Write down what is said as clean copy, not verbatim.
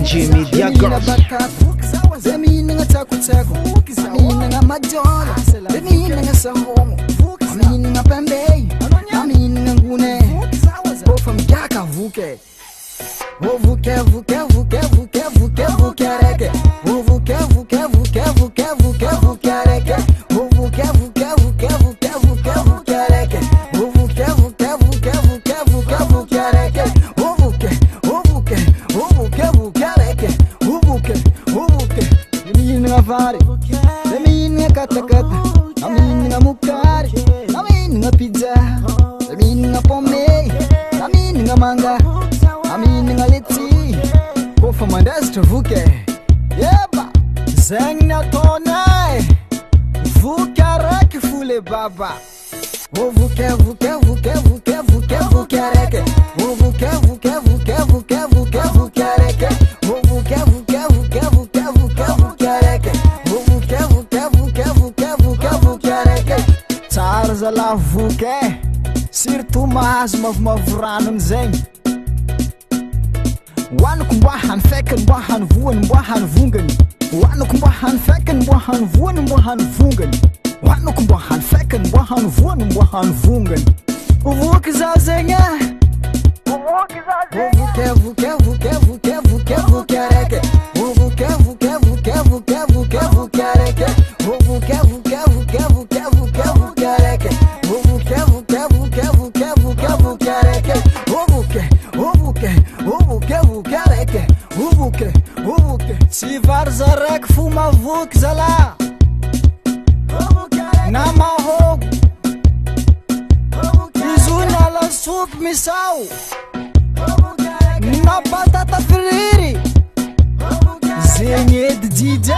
NG Media Girls. Zamina nga tsako-tsako, zamina nga majola, zamina nga sahongo, zamina nga pembei, zamina nga ngune. Bofa mjaka vuke. O vuke vuke vuke vuke vuke vuke reke. O vuke vuke vuke vuke vuke vuke reke. O vuke vuke vuke vuke vuke vuke reke. O vuke vuke vuke vuke vuke vuke reke. O vuke vuke reke. O vuke. Lemin nga fare, lemin nga katakata, lemin nga mukari, lemin nga pizza, lemin nga pomei, lemin nga manga. Amin nga leti, kofa mandazi tuvuke. Yeba, zeng na tonai, vuke araiky fo le baba. O vuke vuke vuke vuke vuke vuke araiky. O vuke vuke vuke vuke vuke vuke araiky. O vuke vuke vuke vuke vuke vuke araiky. O vuke vuke vuke vuke vuke vuke araiky. Tsara zala vuke, surtout mahazo mavomavo zeng. Wanako mba hanfekany mba hanvoany mba hanvongany. Wanako mba hanfekany mba hanvoany mba hanvongany. Wanako mba hanfekany mba hanvoany mba hanvongany. Voky za zegny vuke vuke vuke vuke vuke vuke araiky. Vuke vuke vuke vuke vuke vuke araiky. Vuke vuke vuke vuke vuke vuke araiky. Vuke vuke vuke vuke vuke vuke araiky. Vuke araiky. Vuke. Si varza araiky fo mavoky zala. Na mahogo. Izo na lasopy misao. Na batata friry. Zegny edy DJ.